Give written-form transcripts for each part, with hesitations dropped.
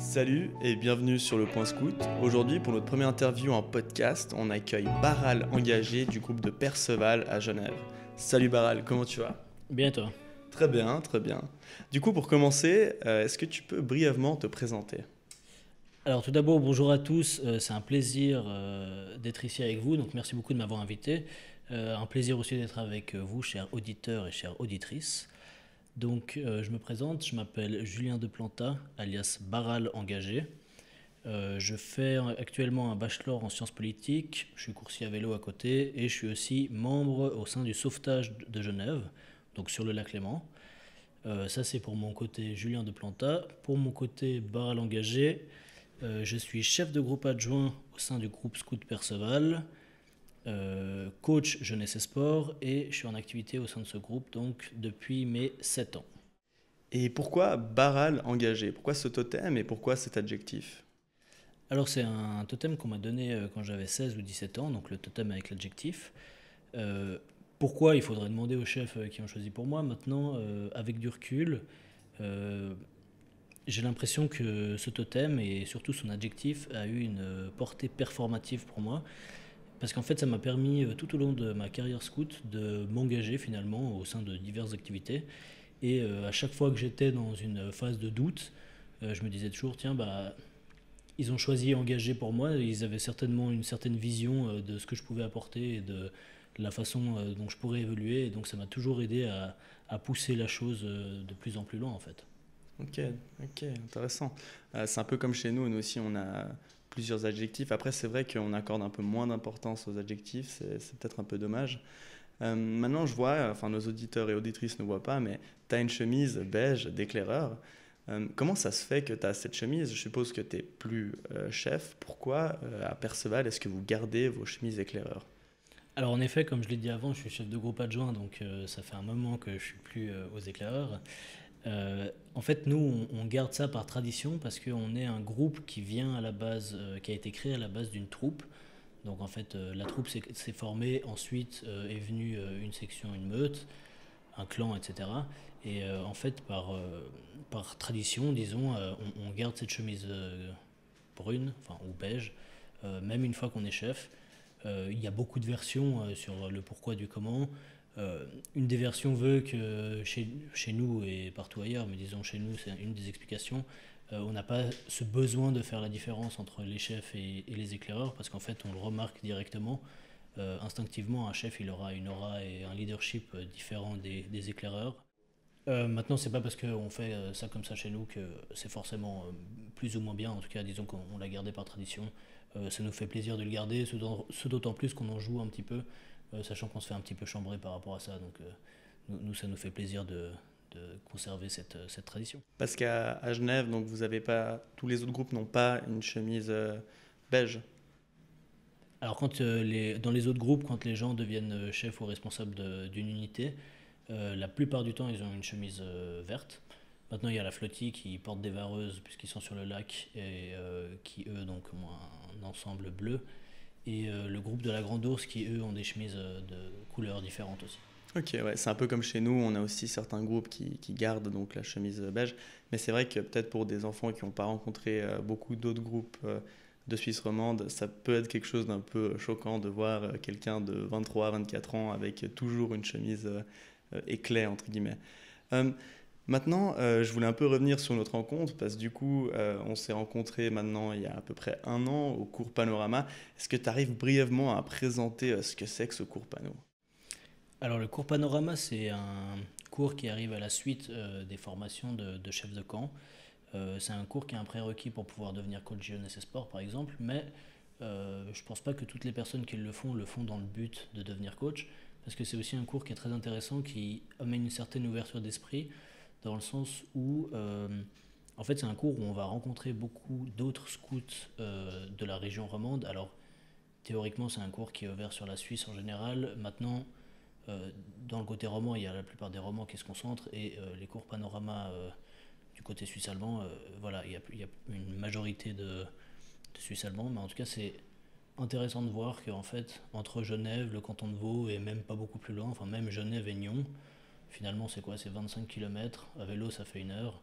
Salut et bienvenue sur le Point Scout. Aujourd'hui, pour notre première interview en podcast, on accueille Baral Engagé du groupe de Perceval à Genève. Salut Baral, comment tu vas ? Bien toi. Très bien, très bien. Du coup, pour commencer, est-ce que tu peux brièvement te présenter ? Alors tout d'abord, bonjour à tous. C'est un plaisir d'être ici avec vous. Donc merci beaucoup de m'avoir invité. Un plaisir aussi d'être avec vous, chers auditeurs et chères auditrices. Donc je me présente, je m'appelle Julien de Planta, alias Baral Engagé. Je fais actuellement un bachelor en sciences politiques. Je suis coursier à vélo à côté et je suis aussi membre au sein du sauvetage de Genève, donc sur le lac Léman. Ça c'est pour mon côté Julien de Planta. Pour mon côté Baral Engagé, je suis chef de groupe adjoint au sein du groupe Scout Perceval, coach jeunesse et sport, et je suis en activité au sein de ce groupe donc depuis mes 7 ans. Et pourquoi Baral Engagé ? Pourquoi ce totem et pourquoi cet adjectif ? Alors c'est un totem qu'on m'a donné quand j'avais 16 ou 17 ans, donc le totem avec l'adjectif. Pourquoi ? Il faudrait demander aux chefs qui ont choisi pour moi. Maintenant, avec du recul, j'ai l'impression que ce totem et surtout son adjectif a eu une portée performative pour moi. Parce qu'en fait, ça m'a permis tout au long de ma carrière scout de m'engager finalement au sein de diverses activités. Et à chaque fois que j'étais dans une phase de doute, je me disais toujours, tiens, bah, ils ont choisi engagé pour moi. Ils avaient certainement une certaine vision de ce que je pouvais apporter et de la façon dont je pourrais évoluer. Et donc ça m'a toujours aidé à pousser la chose de plus en plus loin en fait. Ok, intéressant. C'est un peu comme chez nous, nous aussi on a plusieurs adjectifs. Après c'est vrai qu'on accorde un peu moins d'importance aux adjectifs, c'est peut-être un peu dommage. Maintenant je vois, enfin nos auditeurs et auditrices ne voient pas, mais tu as une chemise beige d'éclaireur. Comment ça se fait que tu as cette chemise ? Je suppose que tu n'es plus chef. Pourquoi à Perceval est-ce que vous gardez vos chemises éclaireurs ? Alors en effet, comme je l'ai dit avant, je suis chef de groupe adjoint, donc ça fait un moment que je suis plus aux éclaireurs. En fait, nous, on garde ça par tradition parce qu'on est un groupe qui vient à la base, qui a été créé à la base d'une troupe. Donc en fait, la troupe s'est formée, ensuite est venue une section, une meute, un clan, etc. Et en fait, par tradition, disons, on garde cette chemise brune, enfin ou beige, même une fois qu'on est chef. Il y a beaucoup de versions sur le pourquoi du comment. Une des versions veut que chez nous et partout ailleurs, mais disons chez nous, c'est une des explications, on n'a pas ce besoin de faire la différence entre les chefs et les éclaireurs, parce qu'en fait, on le remarque directement. Instinctivement, un chef, il aura une aura et un leadership différent des éclaireurs. Maintenant, c'est pas parce qu'on fait ça comme ça chez nous que c'est forcément plus ou moins bien. En tout cas, disons qu'on l'a gardé par tradition. Ça nous fait plaisir de le garder, ce d'autant plus qu'on en joue un petit peu, sachant qu'on se fait un petit peu chambrer par rapport à ça. Donc, nous, ça nous fait plaisir de conserver cette tradition. Parce qu'à Genève, donc vous avez pas, tous les autres groupes n'ont pas une chemise beige. Alors, dans les autres groupes, quand les gens deviennent chefs ou responsables d'une unité, la plupart du temps, ils ont une chemise verte. Maintenant, il y a la flottille qui porte des vareuses puisqu'ils sont sur le lac et qui, eux, donc, ont un ensemble bleu. Et le groupe de la Grande Ourse qui, eux, ont des chemises de couleurs différentes aussi. Ok, ouais, c'est un peu comme chez nous, on a aussi certains groupes qui gardent donc la chemise beige, mais c'est vrai que peut-être pour des enfants qui n'ont pas rencontré beaucoup d'autres groupes de Suisse romande, ça peut être quelque chose d'un peu choquant de voir quelqu'un de 23 à 24 ans avec toujours une chemise éclair, entre guillemets. Euh, Maintenant, je voulais un peu revenir sur notre rencontre parce que du coup, on s'est rencontrés maintenant il y a à peu près un an au cours Panorama. Est-ce que tu arrives brièvement à présenter ce que c'est que ce cours Pano ? Alors, le cours Panorama, c'est un cours qui arrive à la suite des formations de chefs de camp. C'est un cours qui est un prérequis pour pouvoir devenir coach jeunesse et sport, par exemple, mais je ne pense pas que toutes les personnes qui le font dans le but de devenir coach, parce que c'est aussi un cours qui est très intéressant, qui amène une certaine ouverture d'esprit, dans le sens où, en fait, c'est un cours où on va rencontrer beaucoup d'autres scouts de la région romande. Alors, théoriquement, c'est un cours qui est ouvert sur la Suisse en général. Maintenant, dans le côté roman, il y a la plupart des romans qui se concentrent, et les cours panorama du côté suisse-allemand, voilà, il y a une majorité de Suisse-allemands, mais en tout cas, c'est intéressant de voir qu'en fait, entre Genève, le canton de Vaud, et même pas beaucoup plus loin, enfin même Genève et Nyon, finalement, c'est quoi ? C'est 25 km. À vélo, ça fait 1 heure.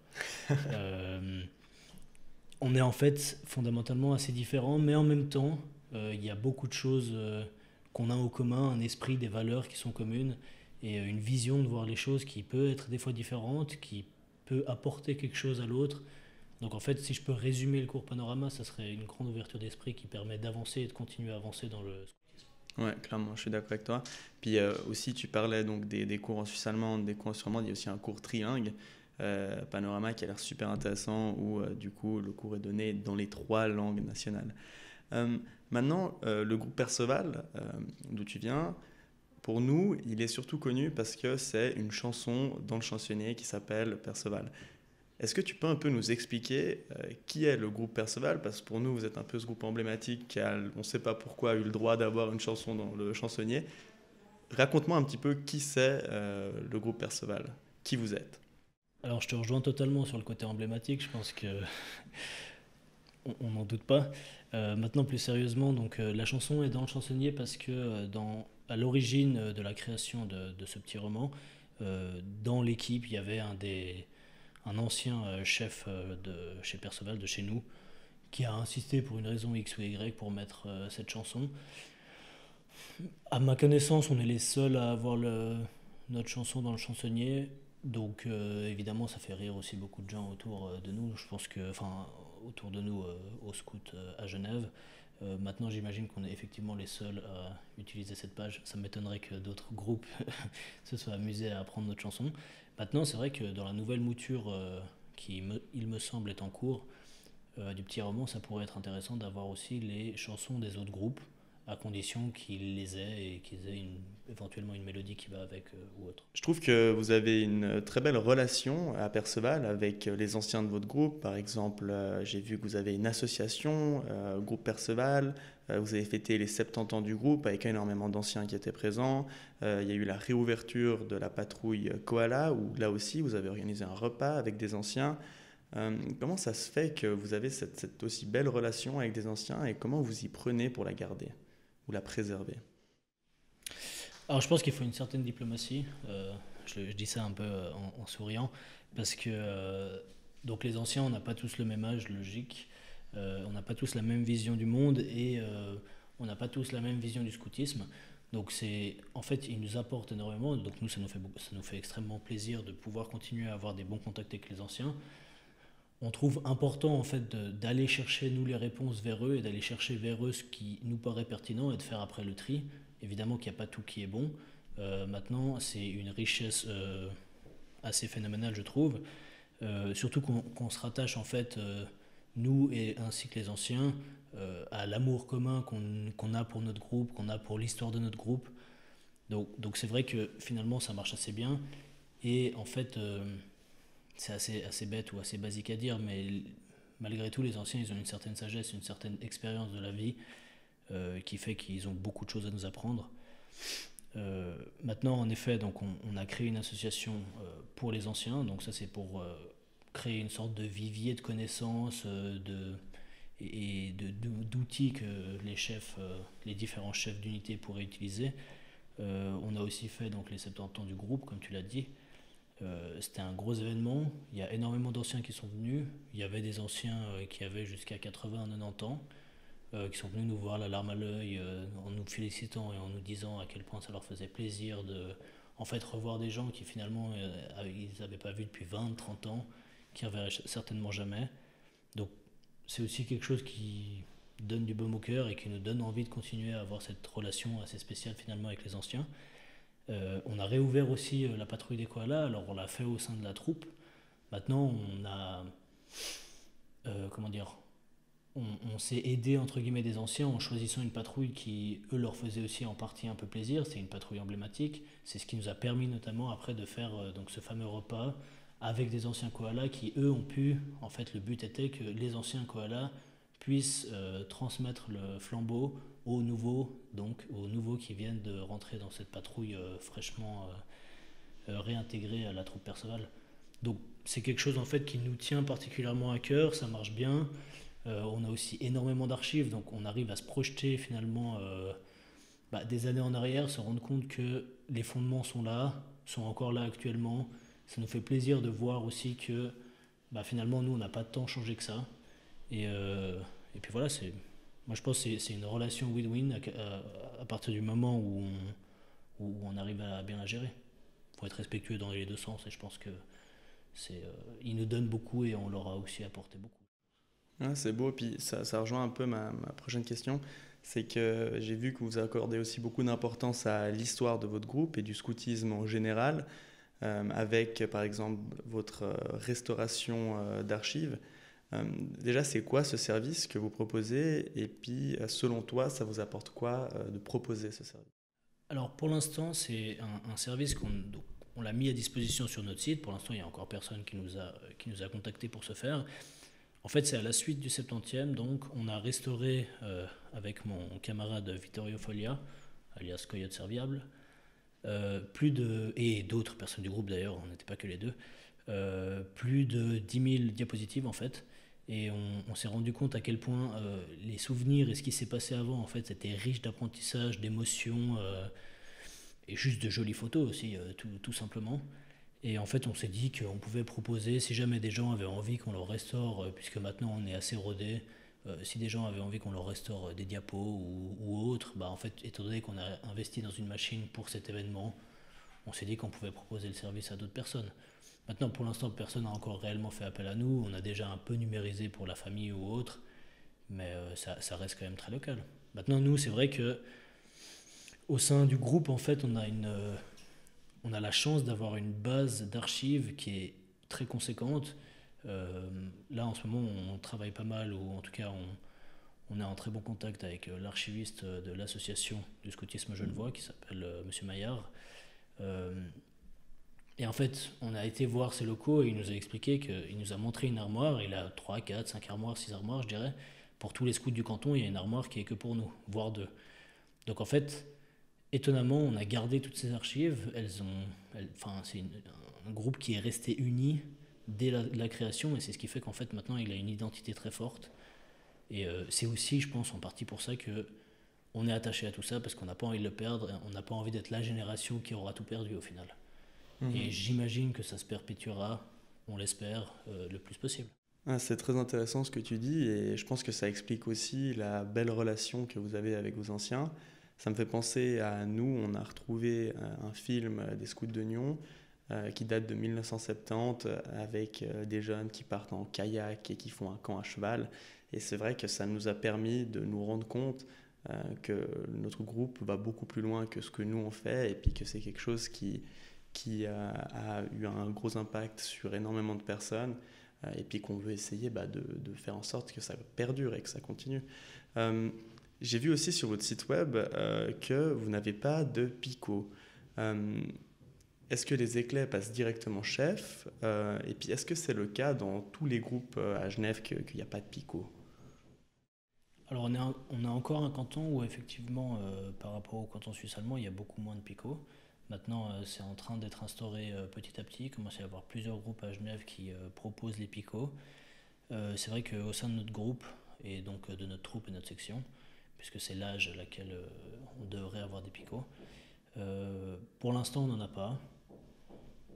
On est en fait fondamentalement assez différents, mais en même temps, il y a beaucoup de choses qu'on a en commun, un esprit, des valeurs qui sont communes, et une vision de voir les choses qui peut être des fois différente, qui peut apporter quelque chose à l'autre. Donc en fait, si je peux résumer le cours Panorama, ça serait une grande ouverture d'esprit qui permet d'avancer et de continuer à avancer dans le scoutisme. Ouais, clairement, je suis d'accord avec toi. Puis aussi, tu parlais donc des cours en Suisse allemande, des cours en Suisse allemande, il y a aussi un cours trilingue, Panorama, qui a l'air super intéressant, où du coup, le cours est donné dans les 3 langues nationales. Euh, Maintenant, le groupe Perceval, d'où tu viens, pour nous, il est surtout connu parce que c'est une chanson dans le chansonnier qui s'appelle Perceval. Est-ce que tu peux un peu nous expliquer qui est le groupe Perceval? Parce que pour nous, vous êtes un peu ce groupe emblématique qui a, on ne sait pas pourquoi, a eu le droit d'avoir une chanson dans le chansonnier. Raconte-moi un petit peu qui c'est le groupe Perceval, qui vous êtes. Alors je te rejoins totalement sur le côté emblématique, je pense que on n'en doute pas. Maintenant plus sérieusement, donc la chanson est dans le chansonnier parce que à l'origine de la création de ce petit roman, dans l'équipe il y avait un ancien chef de chez Perceval, de chez nous, qui a insisté pour une raison X ou Y pour mettre cette chanson. À ma connaissance, on est les seuls à avoir notre chanson dans le chansonnier. Donc évidemment, ça fait rire aussi beaucoup de gens autour de nous. Je pense que, enfin, autour de nous au scout à Genève. Maintenant, j'imagine qu'on est effectivement les seuls à utiliser cette page. Ça m'étonnerait que d'autres groupes se soient amusés à apprendre notre chanson. Maintenant, c'est vrai que dans la nouvelle mouture il me semble, est en cours du petit roman, ça pourrait être intéressant d'avoir aussi les chansons des autres groupes, à condition qu'ils les aient et qu'ils aient éventuellement une mélodie qui va avec ou autre. Je trouve que vous avez une très belle relation à Perceval avec les anciens de votre groupe. Par exemple, j'ai vu que vous avez une association, groupe Perceval. Vous avez fêté les 70 ans du groupe avec énormément d'anciens qui étaient présents. Il y a eu la réouverture de la patrouille Koala où là aussi vous avez organisé un repas avec des anciens. Comment ça se fait que vous avez cette aussi belle relation avec des anciens et comment vous y prenez pour la garder ou la préserver? Alors je pense qu'il faut une certaine diplomatie. Je dis ça un peu en souriant parce que donc les anciens, on n'a pas tous le même âge, logique. On n'a pas tous la même vision du monde et on n'a pas tous la même vision du scoutisme. Donc c'est en fait ils nous apportent énormément. Donc nous ça nous fait extrêmement plaisir de pouvoir continuer à avoir des bons contacts avec les anciens. On trouve important en fait d'aller chercher nous les réponses vers eux et d'aller chercher vers eux ce qui nous paraît pertinent et de faire après le tri. Évidemment qu'il n'y a pas tout qui est bon. Maintenant, c'est une richesse assez phénoménale, je trouve. Surtout qu'on se rattache en fait, nous et ainsi que les anciens, à l'amour commun qu'on a pour notre groupe, qu'on a pour l'histoire de notre groupe. Donc c'est vrai que finalement ça marche assez bien. Et en fait, c'est assez bête ou assez basique à dire, mais malgré tout, les anciens, ils ont une certaine sagesse, une certaine expérience de la vie qui fait qu'ils ont beaucoup de choses à nous apprendre. Maintenant, en effet, donc on a créé une association pour les anciens, donc ça c'est pour créer une sorte de vivier de connaissances d'outils que les chefs, les différents chefs d'unité pourraient utiliser. On a aussi fait donc les 70 ans du groupe, comme tu l'as dit. C'était un gros événement, il y a énormément d'anciens qui sont venus, il y avait des anciens qui avaient jusqu'à 80-90 ans, qui sont venus nous voir la larme à l'œil en nous félicitant et en nous disant à quel point ça leur faisait plaisir de en fait revoir des gens qui finalement ils n'avaient pas vu depuis 20-30 ans, qui ne reverraient certainement jamais. Donc c'est aussi quelque chose qui donne du baume au cœur et qui nous donne envie de continuer à avoir cette relation assez spéciale finalement avec les anciens. On a réouvert aussi la patrouille des koalas, alors on l'a fait au sein de la troupe. Maintenant on a comment dire, on s'est aidé entre guillemets des anciens en choisissant une patrouille qui eux leur faisait aussi en partie un peu plaisir. C'est une patrouille emblématique, c'est ce qui nous a permis notamment après de faire donc ce fameux repas avec des anciens koalas qui eux ont pu, en fait le but était que les anciens koalas puissent transmettre le flambeau aux nouveaux qui viennent de rentrer dans cette patrouille fraîchement réintégrée à la troupe Perceval. Donc c'est quelque chose en fait qui nous tient particulièrement à cœur, ça marche bien. On a aussi énormément d'archives, donc on arrive à se projeter finalement des années en arrière, se rendre compte que les fondements sont là, sont encore là actuellement. Ça nous fait plaisir de voir aussi que finalement nous on n'a pas tant changé que ça Et puis voilà, moi je pense que c'est une relation win-win à partir du moment où on arrive à bien la gérer. Il faut être respectueux dans les deux sens et je pense que ils nous donnent beaucoup et on leur a aussi apporté beaucoup. Ah, c'est beau, puis ça rejoint un peu ma prochaine question. C'est que j'ai vu que vous accordez aussi beaucoup d'importance à l'histoire de votre groupe et du scoutisme en général, avec par exemple votre restauration d'archives. Déjà, c'est quoi ce service que vous proposez? Et puis, selon toi, ça vous apporte quoi de proposer ce service? Alors pour l'instant, c'est un service on l'a mis à disposition sur notre site. Pour l'instant, il n'y a encore personne qui nous a contacté pour ce faire. En fait, c'est à la suite du 70e, donc on a restauré avec mon camarade Vittorio Foglia, alias Coyote Serviable, et d'autres personnes du groupe d'ailleurs, on n'était pas que les deux, plus de 10 000 diapositives en fait. Et on s'est rendu compte à quel point les souvenirs et ce qui s'est passé avant, en fait, c'était riche d'apprentissage, d'émotions et juste de jolies photos aussi, tout simplement. Et en fait, on s'est dit qu'on pouvait proposer, si jamais des gens avaient envie qu'on leur restaure, puisque maintenant on est assez rodé, si des gens avaient envie qu'on leur restaure des diapos ou autres, bah en fait, étant donné qu'on a investi dans une machine pour cet événement, on s'est dit qu'on pouvait proposer le service à d'autres personnes. Maintenant, pour l'instant, personne n'a encore réellement fait appel à nous. On a déjà un peu numérisé pour la famille ou autre, mais ça reste quand même très local. Maintenant, nous, c'est vrai que au sein du groupe, en fait, on a la chance d'avoir une base d'archives qui est très conséquente. Là, en ce moment, on travaille pas mal, ou en tout cas, on est en très bon contact avec l'archiviste de l'association du scoutisme genevois qui s'appelle Monsieur Maillard. Euh, et en fait, on a été voir ses locaux et il nous a expliqué qu'il nous a montré une armoire. Il a 3, 4, 5 armoires, 6 armoires, je dirais. Pour tous les scouts du canton, il y a une armoire qui est que pour nous, voire deux. Donc en fait, étonnamment, on a gardé toutes ces archives. C'est un groupe qui est resté uni dès la création et c'est ce qui fait qu'en fait maintenant il a une identité très forte. Et c'est aussi, je pense, en partie pour ça que on est attaché à tout ça parce qu'on n'a pas envie de le perdre. On n'a pas envie d'être la génération qui aura tout perdu au final. Et Mhm. j'imagine que ça se perpétuera, on l'espère, le plus possible. Ah, c'est très intéressant ce que tu dis et je pense que ça explique aussi la belle relation que vous avez avec vos anciens. Ça me fait penser à nous, on a retrouvé un film des Scouts de Nyon qui date de 1970 avec des jeunes qui partent en kayak et qui font un camp à cheval. Et c'est vrai que ça nous a permis de nous rendre compte que notre groupe va beaucoup plus loin que ce que nous on fait et puis que c'est quelque chose qui a eu un gros impact sur énormément de personnes et puis qu'on veut essayer de faire en sorte que ça perdure et que ça continue. Euh, j'ai vu aussi sur votre site web que vous n'avez pas de picot. Euh, Est-ce que les éclairs passent directement chef et puis est-ce que c'est le cas dans tous les groupes à Genève qu'il n'y a pas de picot? Alors on a encore un canton où effectivement, par rapport au canton suisse allemand, il y a beaucoup moins de picots. Maintenant, c'est en train d'être instauré petit à petit. Il commence à y avoir plusieurs groupes à Genève qui proposent les picots. C'est vrai qu'au sein de notre groupe, et donc de notre troupe et notre section, puisque c'est l'âge à laquelle on devrait avoir des picots, pour l'instant on n'en a pas.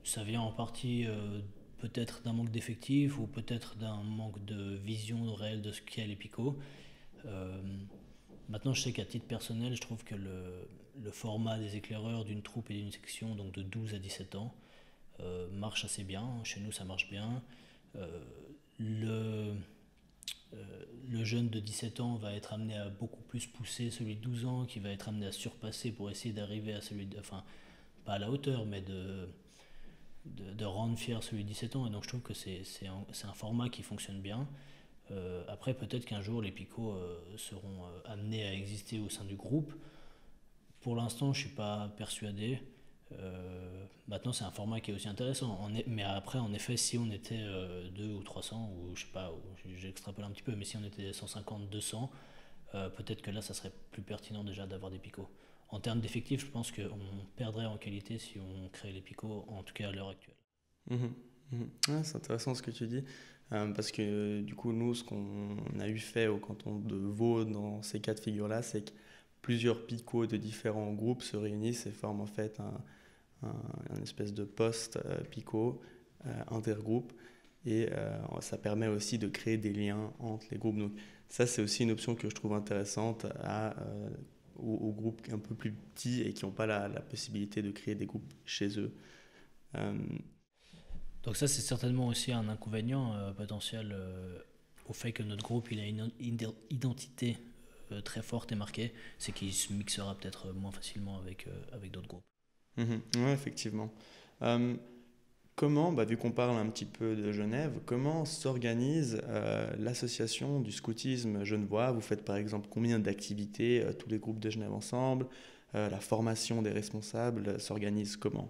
Ça vient en partie peut-être d'un manque d'effectifs ou peut-être d'un manque de vision réelle de ce qu'est les picots. Euh, Maintenant, je sais qu'à titre personnel, je trouve que le format des éclaireurs d'une troupe et d'une section, donc de 12 à 17 ans, marche assez bien. Chez nous, ça marche bien. Euh, le, le jeune de 17 ans va être amené à beaucoup plus pousser celui de 12 ans, qui va être amené à surpasser pour essayer d'arriver à celui de... Enfin, pas à la hauteur, mais de rendre fier celui de 17 ans. Et donc, je trouve que c'est un format qui fonctionne bien. Après, peut-être qu'un jour, les picots seront amenés à exister au sein du groupe. Pour l'instant, je ne suis pas persuadé. Maintenant, c'est un format qui est aussi intéressant. Mais après, en effet, si on était 2 ou 300, ou je sais pas, j'extrapole un petit peu, mais si on était 150, 200, peut-être que là, ça serait plus pertinent déjà d'avoir des picots. En termes d'effectifs, je pense qu'on perdrait en qualité si on crée les picots, en tout cas à l'heure actuelle. Mhm, mhm. Ah, c'est intéressant ce que tu dis, parce que du coup, nous, ce qu'on a eu fait au canton de Vaud dans ces cas de figure-là, c'est que plusieurs picots de différents groupes se réunissent et forment en fait un espèce de poste picot intergroupe. et ça permet aussi de créer des liens entre les groupes. Donc ça, c'est aussi une option que je trouve intéressante aux groupes un peu plus petits et qui n'ont pas la possibilité de créer des groupes chez eux. Euh, Donc ça, c'est certainement aussi un inconvénient potentiel au fait que notre groupe il a une identité très forte et marquée, c'est qu'il se mixera peut-être moins facilement avec d'autres groupes. ouais, effectivement. Euh, Comment, vu qu'on parle un petit peu de Genève, comment s'organise l'association du scoutisme genevois? Vous faites par exemple combien d'activités, tous les groupes de Genève ensemble? La formation des responsables s'organise comment?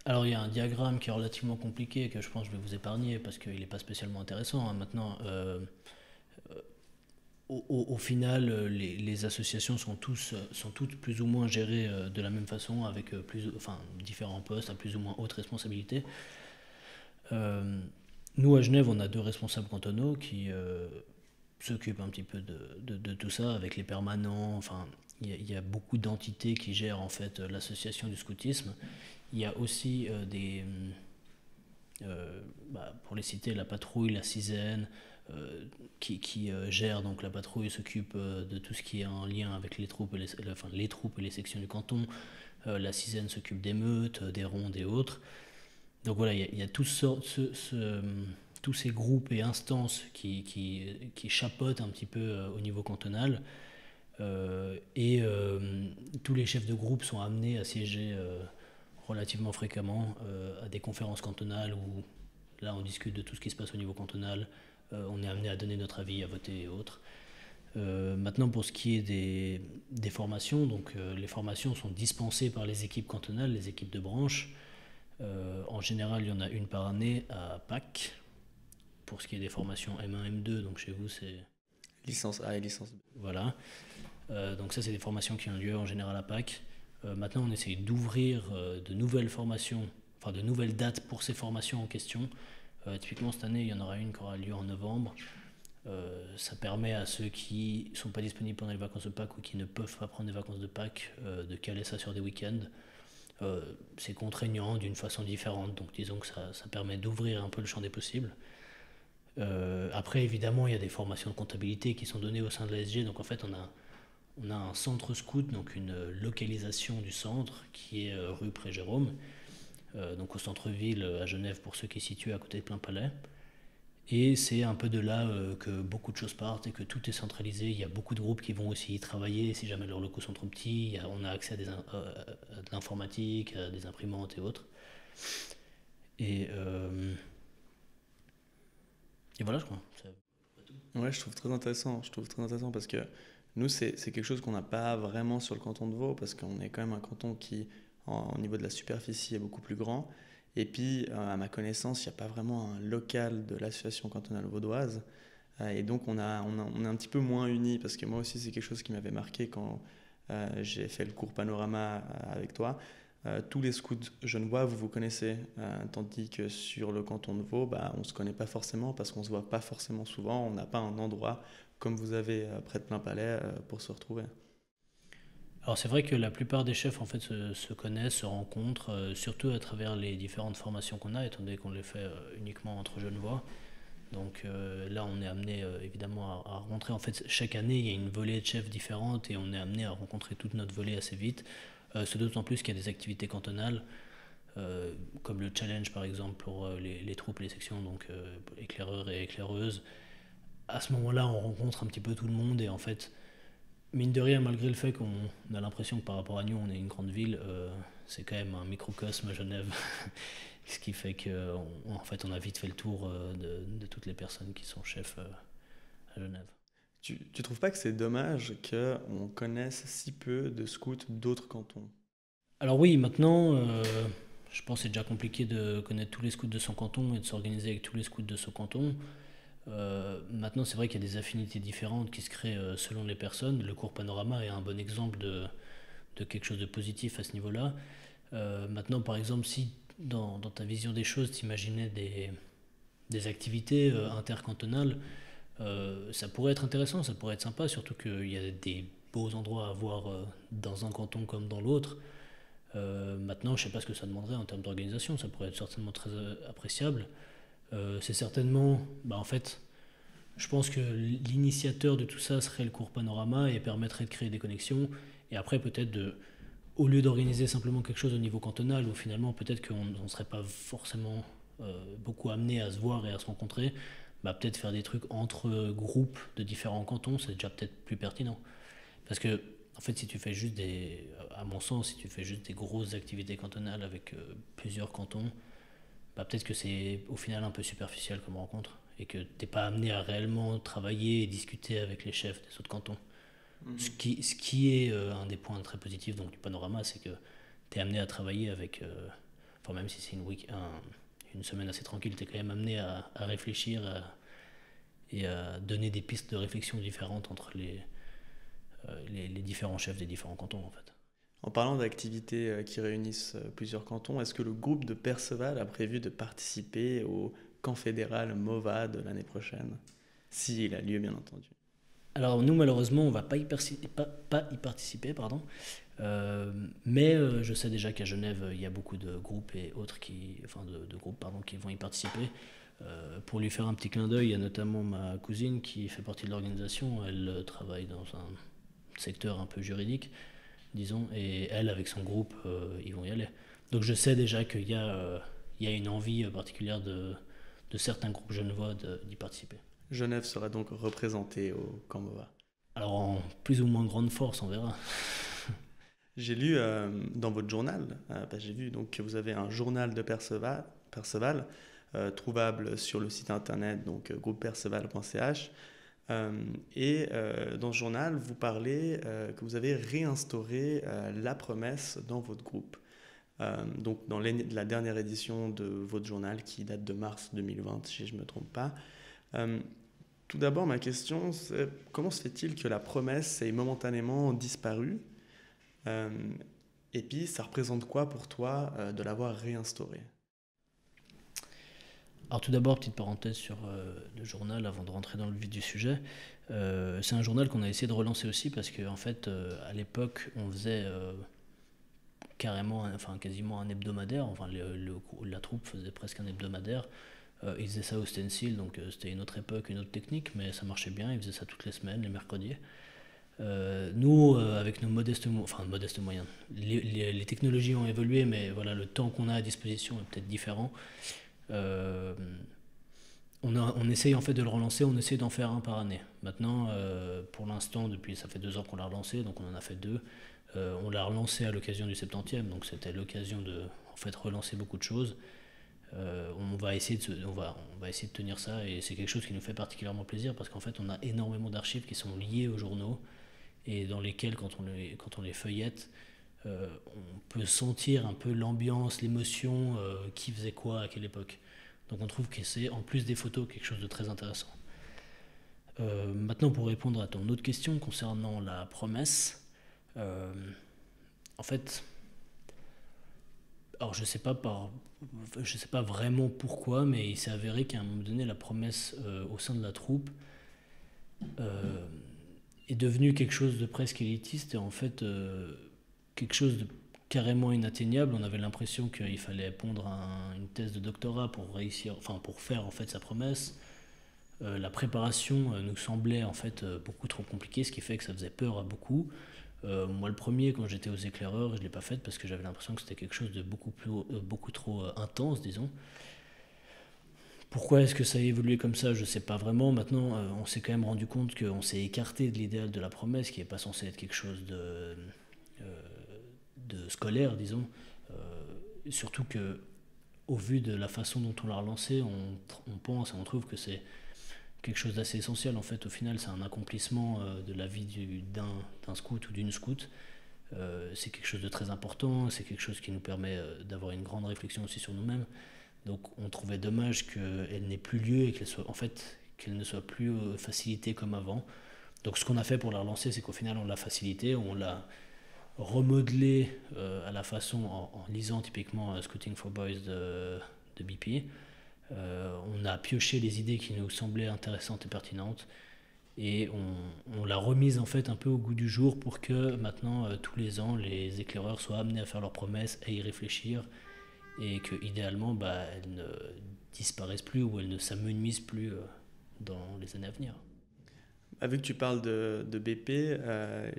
Alors il y a un diagramme qui est relativement compliqué que je pense que je vais vous épargner parce qu'il n'est pas spécialement intéressant, hein. Maintenant, au final, les associations sont toutes plus ou moins gérées de la même façon, avec différents postes à plus ou moins haute responsabilité. Euh, Nous, à Genève, on a deux responsables cantonaux qui s'occupent un petit peu de tout ça, avec les permanents. Enfin, il y a beaucoup d'entités qui gèrent en fait l'association du scoutisme. Il y a aussi pour les citer, la patrouille, la CISEN, qui gère donc la patrouille, s'occupe de tout ce qui est en lien avec les troupes et les sections du canton. La CISEN s'occupe des meutes, des rondes et autres. Donc voilà, il y a tous ces groupes et instances qui chapeautent un petit peu au niveau cantonal. Tous les chefs de groupe sont amenés à siéger relativement fréquemment à des conférences cantonales où là on discute de tout ce qui se passe au niveau cantonal, on est amené à donner notre avis, à voter et autres. Maintenant pour ce qui est des formations, donc les formations sont dispensées par les équipes cantonales, les équipes de branche. En général il y en a une par année à Pâques, pour ce qui est des formations M1, M2, donc chez vous c'est... Licence A et licence B. Voilà. Donc ça c'est des formations qui ont lieu en général à Pâques. Maintenant on essaye d'ouvrir de nouvelles formations, enfin de nouvelles dates pour ces formations en question. Typiquement cette année il y en aura une qui aura lieu en novembre. Ça permet à ceux qui ne sont pas disponibles pendant les vacances de Pâques ou qui ne peuvent pas prendre des vacances de Pâques de caler ça sur des week-ends. C'est contraignant d'une façon différente, donc disons que ça permet d'ouvrir un peu le champ des possibles. Après évidemment il y a des formations de comptabilité qui sont données au sein de l'ASG, donc en fait on a un centre scout, donc une localisation du centre qui est rue Pré-Jérôme, donc au centre-ville à Genève pour ceux qui sont situés à côté de Plainpalais. Et c'est un peu de là que beaucoup de choses partent et que tout est centralisé. Il y a beaucoup de groupes qui vont aussi y travailler si jamais leurs locaux sont trop petits. On a accès à de l'informatique, à des imprimantes et autres. Et, euh, et voilà, je crois. Ouais, je trouve très intéressant. Je trouve très intéressant parce que nous, c'est quelque chose qu'on n'a pas vraiment sur le canton de Vaud parce qu'on est quand même un canton qui, au niveau de la superficie, est beaucoup plus grand. Et puis, à ma connaissance, il n'y a pas vraiment un local de l'association cantonale vaudoise. Et donc, on est un petit peu moins unis parce que moi aussi, c'est quelque chose qui m'avait marqué quand j'ai fait le cours Panorama avec toi. Tous les scouts genevois, vous vous connaissez, tandis que sur le canton de Vaud, on ne se connaît pas forcément parce qu'on ne se voit pas forcément souvent, on n'a pas un endroit comme vous avez près de Plainpalais pour se retrouver. Alors c'est vrai que la plupart des chefs en fait se connaissent, se rencontrent, surtout à travers les différentes formations qu'on a, étant donné qu'on les fait uniquement entre Genevois. Donc là on est amené évidemment à rencontrer, en fait chaque année il y a une volée de chefs différentes et on est amené à rencontrer toute notre volée assez vite. C'est d'autant plus qu'il y a des activités cantonales, comme le challenge par exemple pour les troupes et les sections, donc éclaireurs et éclaireuses. À ce moment-là on rencontre un petit peu tout le monde et en fait mine de rien, malgré le fait qu'on a l'impression que par rapport à Nyon, on est une grande ville, c'est quand même un microcosme à Genève. Ce qui fait qu'en en fait, on a vite fait le tour de toutes les personnes qui sont chefs à Genève. Tu trouves pas que c'est dommage qu'on connaisse si peu de scouts d'autres cantons? Alors oui, maintenant, je pense que c'est déjà compliqué de connaître tous les scouts de son canton et de s'organiser avec tous les scouts de son canton. Maintenant, c'est vrai qu'il y a des affinités différentes qui se créent selon les personnes. Le cours Panorama est un bon exemple de quelque chose de positif à ce niveau-là. Maintenant, par exemple, si dans ta vision des choses, tu imaginais des activités intercantonales, ça pourrait être intéressant, ça pourrait être sympa, surtout qu'il y a des beaux endroits à voir dans un canton comme dans l'autre. Maintenant, je ne sais pas ce que ça demanderait en termes d'organisation, ça pourrait être certainement très appréciable. C'est certainement, en fait, je pense que l'initiateur de tout ça serait le cours Panorama et permettrait de créer des connexions. Et après, peut-être au lieu d'organiser simplement quelque chose au niveau cantonal, où finalement peut-être qu'on ne serait pas forcément beaucoup amené à se voir et à se rencontrer, peut-être faire des trucs entre groupes de différents cantons, c'est déjà peut-être plus pertinent. Parce que, en fait, si tu fais juste à mon sens, si tu fais juste des grosses activités cantonales avec plusieurs cantons, peut-être que c'est au final un peu superficiel comme rencontre et que t'es pas amené à réellement travailler et discuter avec les chefs des autres cantons. Ce qui est un des points très positifs donc, du panorama, c'est que tu es amené à travailler avec, enfin même si c'est une semaine assez tranquille, tu es quand même amené à réfléchir et à donner des pistes de réflexion différentes entre les différents chefs des différents cantons en fait. En parlant d'activités qui réunissent plusieurs cantons, est-ce que le groupe de Perceval a prévu de participer au camp fédéral MOVA de l'année prochaine? S'il a lieu, bien entendu. Alors nous malheureusement on ne va pas y participer, pardon. Mais je sais déjà qu'à Genève il y a beaucoup de groupes et autres de groupes qui vont y participer. Pour lui faire un petit clin d'œil, il y a notamment ma cousine qui fait partie de l'organisation. Elle travaille dans un secteur un peu juridique, disons, et elle avec son groupe ils vont y aller. Donc je sais déjà qu'il y a une envie particulière de certains groupes genevois d'y participer. Genève sera donc représentée au camp MOVA. Alors en plus ou moins grande force, on verra. J'ai lu dans votre journal, j'ai vu donc, que vous avez un journal de Perceval trouvable sur le site internet donc groupeperceval.ch. Et dans ce journal, vous parlez que vous avez réinstauré la promesse dans votre groupe. Donc dans la dernière édition de votre journal qui date de mars 2020, si je ne me trompe pas. Tout d'abord, ma question, c'est comment se fait-il que la promesse ait momentanément disparu et puis, ça représente quoi pour toi de l'avoir réinstaurée? Alors tout d'abord, petite parenthèse sur le journal avant de rentrer dans le vif du sujet. C'est un journal qu'on a essayé de relancer aussi parce qu'en fait, à l'époque, on faisait quasiment un hebdomadaire. Enfin, la troupe faisait presque un hebdomadaire. Ils faisaient ça au stencil, donc c'était une autre époque, une autre technique, mais ça marchait bien. Ils faisaient ça toutes les semaines, les mercredis. Nous, avec nos modestes moyens, les technologies ont évolué, mais voilà, le temps qu'on a à disposition est peut-être différent. On essaye en fait de le relancer, on essaye d'en faire un par année. Maintenant, pour l'instant, ça fait 2 ans qu'on l'a relancé, donc on en a fait 2. On l'a relancé à l'occasion du 70e, donc c'était l'occasion de en fait relancer beaucoup de choses. On va essayer de tenir ça et c'est quelque chose qui nous fait particulièrement plaisir parce qu'en fait on a énormément d'archives qui sont liées aux journaux et dans lesquelles quand on les feuillette on peut sentir un peu l'ambiance, l'émotion, qui faisait quoi à quelle époque. Donc on trouve que c'est en plus des photos quelque chose de très intéressant. Maintenant pour répondre à ton autre question concernant la promesse, en fait alors je sais pas vraiment pourquoi, mais il s'est avéré qu'à un moment donné, la promesse au sein de la troupe est devenue quelque chose de presque élitiste et en fait quelque chose de carrément inatteignable. On avait l'impression qu'il fallait pondre une thèse de doctorat pour réussir, enfin pour faire en fait sa promesse. La préparation nous semblait en fait beaucoup trop compliquée, ce qui fait que ça faisait peur à beaucoup. Moi le premier quand j'étais aux éclaireurs je ne l'ai pas faite parce que j'avais l'impression que c'était quelque chose de beaucoup trop intense disons. Pourquoi est-ce que ça a évolué comme ça? Je ne sais pas vraiment. Maintenant on s'est quand même rendu compte qu'on s'est écarté de l'idéal de la promesse qui n'est pas censé être quelque chose de scolaire disons. Surtout que au vu de la façon dont on l'a relancé on pense et on trouve que c'est quelque chose d'assez essentiel en fait. Au final c'est un accomplissement de la vie d'un scout ou d'une scout. C'est quelque chose de très important, c'est quelque chose qui nous permet d'avoir une grande réflexion aussi sur nous-mêmes. Donc on trouvait dommage qu'elle n'ait plus lieu et qu'elle ne soit plus facilitée comme avant. Donc ce qu'on a fait pour la relancer, c'est qu'au final on l'a facilitée, on l'a remodelée à la façon en lisant typiquement Scouting for Boys de BP. On a pioché les idées qui nous semblaient intéressantes et pertinentes Et on l'a remise en fait un peu au goût du jour pour que maintenant, tous les ans, les éclaireurs soient amenés à faire leurs promesses, à y réfléchir, et que idéalement, bah, elles ne disparaissent plus ou elles ne s'amenuisent plus dans les années à venir. Vu que tu parles de BP,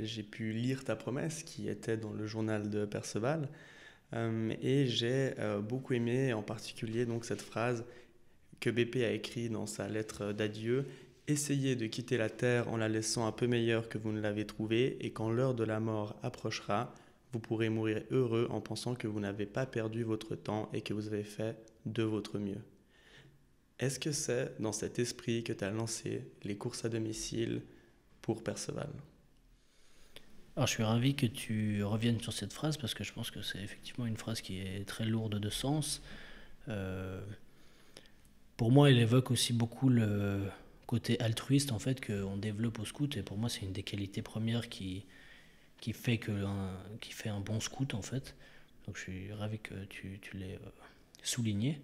j'ai pu lire ta promesse qui était dans le journal de Perceval. Et j'ai beaucoup aimé en particulier donc cette phrase que BP a écrite dans sa lettre d'adieu. Essayez de quitter la terre en la laissant un peu meilleure que vous ne l'avez trouvée, et quand l'heure de la mort approchera, vous pourrez mourir heureux en pensant que vous n'avez pas perdu votre temps et que vous avez fait de votre mieux. Est-ce que c'est dans cet esprit que tu as lancé les courses à domicile pour Perceval? Alors je suis ravi que tu reviennes sur cette phrase parce que je pense que c'est effectivement une phrase qui est très lourde de sens. Euh, pour moi, elle évoque aussi beaucoup le côté altruiste en fait qu'on développe au scout, et pour moi c'est une des qualités premières qui fait un bon scout en fait. Donc je suis ravi que tu l'aies souligné.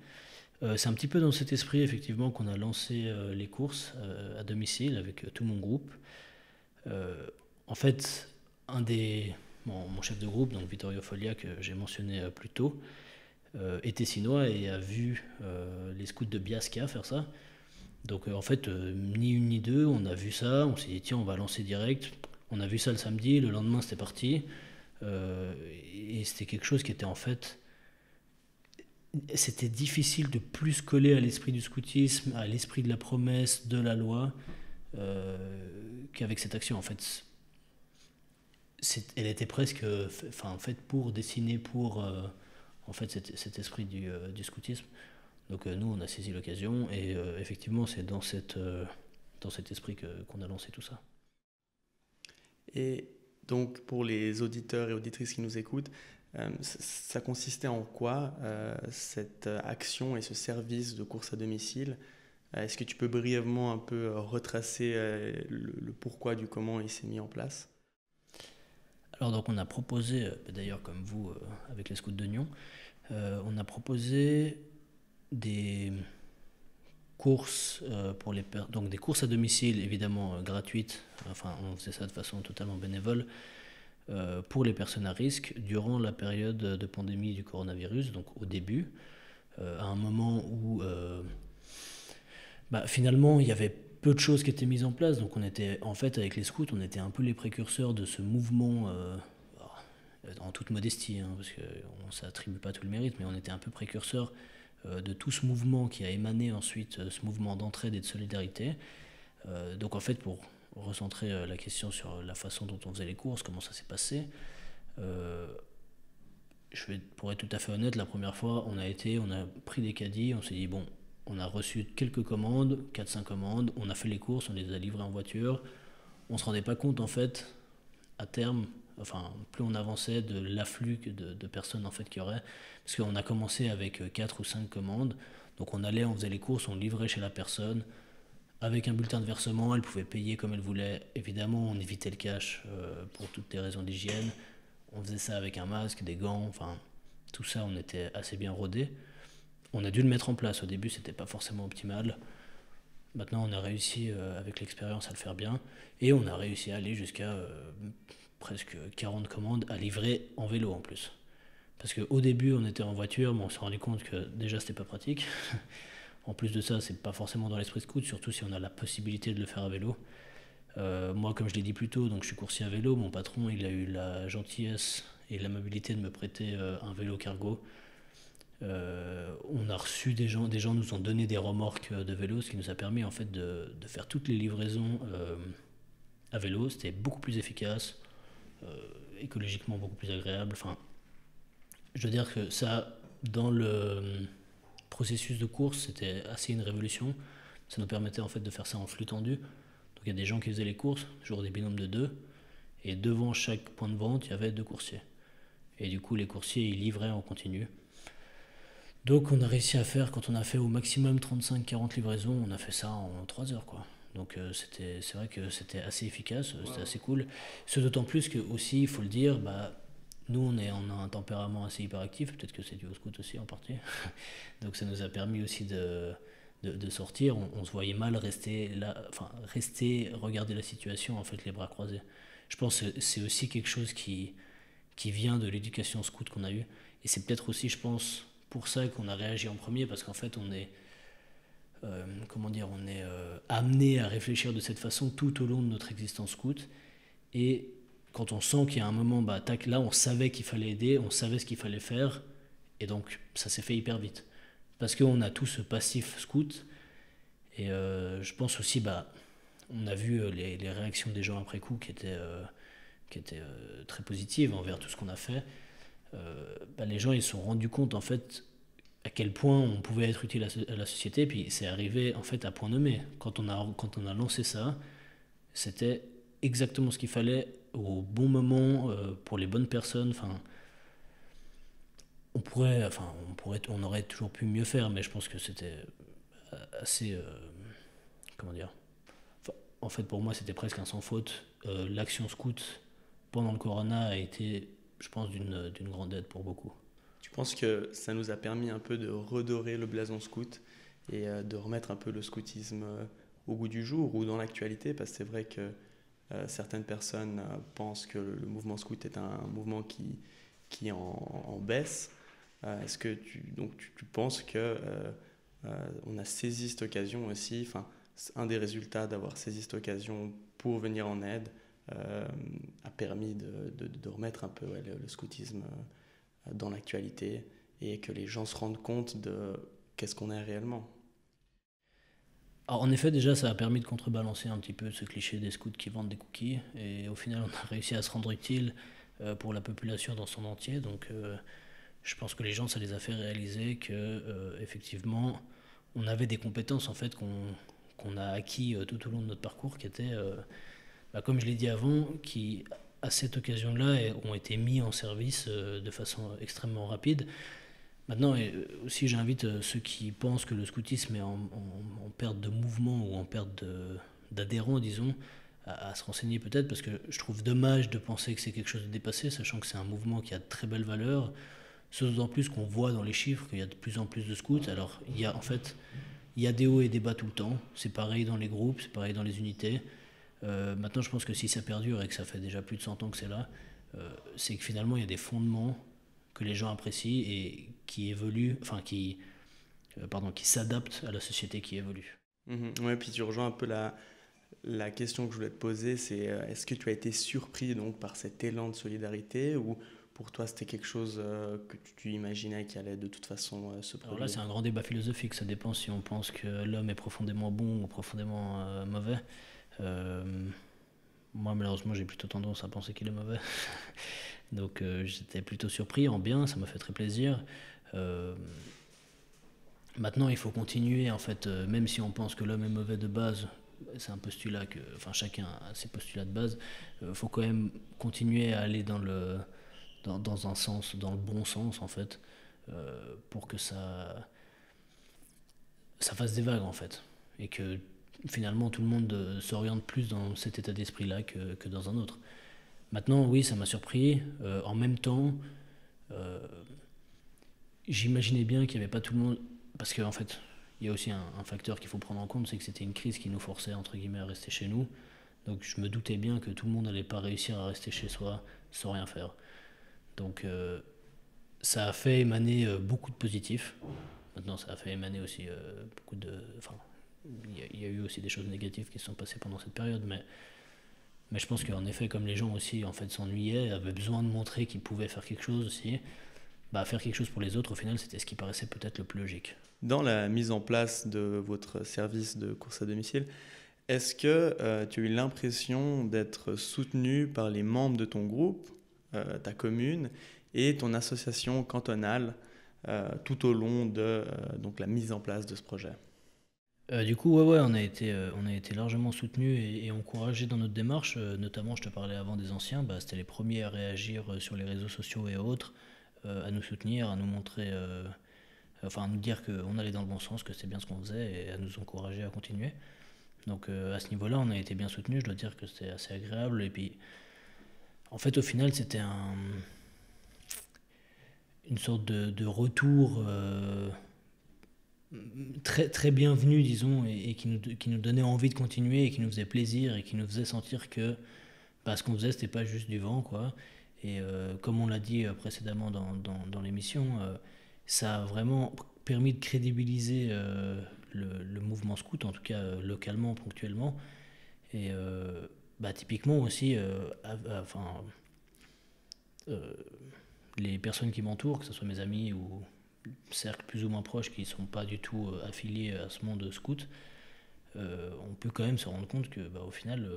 C'est un petit peu dans cet esprit effectivement qu'on a lancé les courses à domicile avec tout mon groupe. En fait, mon chef de groupe, donc Vittorio Foglia, que j'ai mentionné plus tôt, est tessinois et a vu les scouts de Biasca faire ça. Donc en fait, ni une ni deux, on a vu ça, on s'est dit tiens, on va lancer direct. On a vu ça le samedi, le lendemain c'était parti. Et c'était quelque chose qui était en fait... C'était difficile de plus coller à l'esprit du scoutisme, à l'esprit de la promesse, de la loi, qu'avec cette action. En fait, elle était presque en fait, pour dessiner pour en fait, cet esprit du scoutisme. Donc nous, on a saisi l'occasion et effectivement, c'est dans cet esprit qu'on a lancé tout ça. Et donc, pour les auditeurs et auditrices qui nous écoutent, ça consistait en quoi cette action et ce service de course à domicile? Est-ce que tu peux brièvement un peu retracer le pourquoi du comment il s'est mis en place? Alors donc on a proposé, d'ailleurs comme vous avec les scouts de Nyon, on a proposé des courses donc des courses à domicile évidemment gratuites, enfin on faisait ça de façon totalement bénévole, pour les personnes à risque durant la période de pandémie du coronavirus, donc au début, à un moment où finalement il y avait peu de choses qui étaient mises en place, donc on était en fait avec les scouts, on était un peu les précurseurs de ce mouvement, en toute modestie, hein, parce qu'on ne s'attribue pas tout le mérite, mais on était un peu précurseurs de tout ce mouvement qui a émané ensuite, ce mouvement d'entraide et de solidarité. Donc en fait, pour recentrer la question sur la façon dont on faisait les courses, comment ça s'est passé, pour être tout à fait honnête, la première fois, on a pris des caddies, on s'est dit, bon, on a reçu quelques commandes, 4-5 commandes, on a fait les courses, on les a livrées en voiture. On ne se rendait pas compte, en fait, à terme, enfin, plus on avançait de l'afflux de personnes en fait, qu'il y aurait. Parce qu'on a commencé avec 4 ou 5 commandes. Donc on allait, on faisait les courses, on livrait chez la personne. Avec un bulletin de versement, elle pouvait payer comme elle voulait. Évidemment, on évitait le cash pour toutes les raisons d'hygiène. On faisait ça avec un masque, des gants, enfin, tout ça, on était assez bien rodés. On a dû le mettre en place. Au début, c'était pas forcément optimal. Maintenant, on a réussi, avec l'expérience, à le faire bien. Et on a réussi à aller jusqu'à presque 40 commandes à livrer en vélo en plus. Parce qu'au début, on était en voiture, mais on s'est rendu compte que déjà, c'était pas pratique. En plus de ça, c'est pas forcément dans l'esprit scout, surtout si on a la possibilité de le faire à vélo. Moi, comme je l'ai dit plus tôt, donc je suis coursier à vélo. Mon patron, il a eu la gentillesse et l'amabilité de me prêter un vélo cargo. On a reçu des gens nous ont donné des remorques de vélo, ce qui nous a permis en fait de faire toutes les livraisons à vélo. C'était beaucoup plus efficace, écologiquement beaucoup plus agréable. Enfin, je veux dire que ça, dans le processus de course, c'était assez une révolution. Ça nous permettait en fait de faire ça en flux tendu. Donc il y a des gens qui faisaient les courses, toujours des binômes de 2, et devant chaque point de vente, il y avait 2 coursiers. Et du coup, les coursiers, ils livraient en continu. Donc on a réussi à faire, quand on a fait au maximum 35-40 livraisons, on a fait ça en 3 heures, quoi. Donc c'est vrai que c'était assez efficace, c'était assez cool. Ce d'autant plus que aussi, il faut le dire, nous on a un tempérament assez hyperactif, peut-être que c'est dû au scout aussi en partie. Donc ça nous a permis aussi de sortir, on se voyait mal rester là, enfin rester, regarder la situation en fait les bras croisés. Je pense que c'est aussi quelque chose qui vient de l'éducation scout qu'on a eue. Et c'est peut-être aussi, je pense, pour ça qu'on a réagi en premier, parce qu'en fait on est, comment dire, on est amené à réfléchir de cette façon tout au long de notre existence scout. Et quand on sent qu'il y a un moment, bah, tac, là on savait qu'il fallait aider, on savait ce qu'il fallait faire, et donc ça s'est fait hyper vite. Parce qu'on a tout ce passif scout, et je pense aussi, bah, on a vu les réactions des gens après coup qui étaient très positives envers tout ce qu'on a fait. Bah, les gens ils se sont rendus compte en fait à quel point on pouvait être utile à la société, puis c'est arrivé en fait à point nommé. Quand on a lancé ça, c'était exactement ce qu'il fallait au bon moment, pour les bonnes personnes. Enfin, on aurait toujours pu mieux faire, mais je pense que c'était assez, comment dire. Enfin, en fait, pour moi, c'était presque un sans faute. L'action scout pendant le Corona a été, je pense, d'une grande aide pour beaucoup. Tu penses que ça nous a permis un peu de redorer le blason scout et de remettre un peu le scoutisme au goût du jour ou dans l'actualité? Parce que c'est vrai que certaines personnes pensent que le mouvement scout est un mouvement qui est en baisse. Est-ce que tu penses que on a saisi cette occasion aussi, enfin, un des résultats d'avoir saisi cette occasion pour venir en aide a permis de remettre un peu le scoutisme dans l'actualité et que les gens se rendent compte de qu'est-ce qu'on est réellement. Alors, en effet, déjà, ça a permis de contrebalancer un petit peu ce cliché des scouts qui vendent des cookies. Et au final, on a réussi à se rendre utile pour la population dans son entier. Donc, je pense que les gens, ça les a fait réaliser que, effectivement, on avait des compétences en fait qu'on a acquis tout au long de notre parcours, qui étaient, bah, comme je l'ai dit avant, qui à cette occasion-là ont été mis en service de façon extrêmement rapide. Maintenant, aussi, j'invite ceux qui pensent que le scoutisme est en perte de mouvement ou en perte d'adhérents, disons, à se renseigner peut-être, parce que je trouve dommage de penser que c'est quelque chose de dépassé, sachant que c'est un mouvement qui a de très belles valeurs, d'autant plus qu'on voit dans les chiffres qu'il y a de plus en plus de scouts. Alors, il y a des hauts et des bas tout le temps, c'est pareil dans les groupes, c'est pareil dans les unités. Maintenant, je pense que si ça perdure et que ça fait déjà plus de 100 ans que c'est là, c'est que finalement, il y a des fondements que les gens apprécient et qui évoluent, enfin qui s'adaptent à la société qui évolue. Ouais, puis tu rejoins un peu la question que je voulais te poser, c'est est-ce que tu as été surpris donc par cet élan de solidarité ou pour toi c'était quelque chose que tu imaginais qui allait de toute façon se Alors là, produire? c'est un grand débat philosophique, ça dépend si on pense que l'homme est profondément bon ou profondément mauvais. Euh, Moi, malheureusement, j'ai plutôt tendance à penser qu'il est mauvais. Donc j'étais plutôt surpris en bien, ça m'a fait très plaisir. Euh, Maintenant, il faut continuer, en fait, même si on pense que l'homme est mauvais de base, c'est un postulat que, enfin, chacun a ses postulats de base, il faut quand même continuer à aller dans un sens, dans le bon sens, en fait, pour que ça fasse des vagues, en fait. Et que finalement, tout le monde s'oriente plus dans cet état d'esprit-là que dans un autre. Maintenant, oui, ça m'a surpris. En même temps, euh, j'imaginais bien qu'il n'y avait pas tout le monde. Parce qu'en fait, il y a aussi un facteur qu'il faut prendre en compte, c'est que c'était une crise qui nous forçait, entre guillemets, à rester chez nous. Donc je me doutais bien que tout le monde n'allait pas réussir à rester chez soi sans rien faire. Donc ça a fait émaner beaucoup de positifs. Maintenant, ça a fait émaner aussi beaucoup de. Enfin, il y a eu aussi des choses négatives qui se sont passées pendant cette période, mais je pense qu'en effet, comme les gens aussi en fait s'ennuyaient, avaient besoin de montrer qu'ils pouvaient faire quelque chose aussi, bah, faire quelque chose pour les autres, au final, c'était ce qui paraissait peut-être le plus logique. Dans la mise en place de votre service de course à domicile, est-ce que tu as eu l'impression d'être soutenu par les membres de ton groupe, ta commune et ton association cantonale tout au long de donc la mise en place de ce projet? Du coup, ouais, on a été largement soutenus et encouragés dans notre démarche. Notamment, je te parlais avant des anciens, bah, c'était les premiers à réagir sur les réseaux sociaux et autres, à nous soutenir, à nous montrer, enfin à nous dire qu'on allait dans le bon sens, que c'était bien ce qu'on faisait et à nous encourager à continuer. Donc à ce niveau-là, on a été bien soutenus. Je dois dire que c'était assez agréable. Et puis, en fait, au final, c'était une sorte de retour. très, très bienvenue, disons, et qui nous donnait envie de continuer et qui nous faisait plaisir et qui nous faisait sentir que bah, ce qu'on faisait, c'était pas juste du vent, quoi. Et comme on l'a dit précédemment dans l'émission, ça a vraiment permis de crédibiliser le mouvement scout, en tout cas localement, ponctuellement. Et bah, typiquement aussi, enfin, euh, les personnes qui m'entourent, que ce soit mes amis ou cercles plus ou moins proches qui ne sont pas du tout affiliés à ce monde scout, on peut quand même se rendre compte que bah, au final,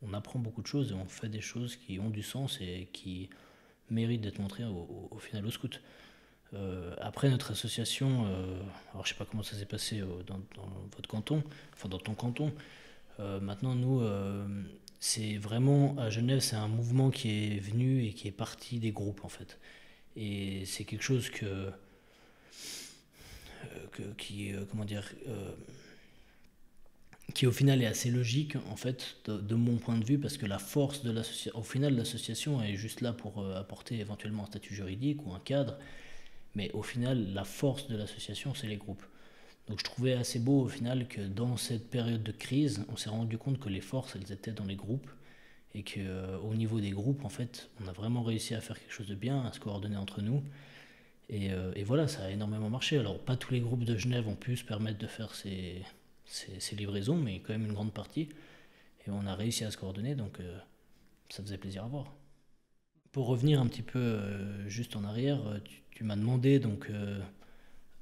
on apprend beaucoup de choses et on fait des choses qui ont du sens et qui méritent d'être montrées au final au scout. Après notre association, alors je sais pas comment ça s'est passé dans votre canton, enfin dans ton canton. Maintenant nous, c'est vraiment à Genève, c'est un mouvement qui est venu et qui est parti des groupes en fait. Et c'est quelque chose comment dire, qui au final est assez logique en fait de mon point de vue parce que la force de l'association, au final l'association est juste là pour apporter éventuellement un statut juridique ou un cadre, mais au final la force de l'association c'est les groupes. Donc je trouvais assez beau au final que dans cette période de crise, on s'est rendu compte que les forces elles étaient dans les groupes et que au niveau des groupes en fait on a vraiment réussi à faire quelque chose de bien, à se coordonner entre nous. Et voilà, ça a énormément marché. Alors, pas tous les groupes de Genève ont pu se permettre de faire ces livraisons, mais quand même une grande partie. Et on a réussi à se coordonner, donc ça faisait plaisir à voir. Pour revenir un petit peu juste en arrière, tu m'as demandé donc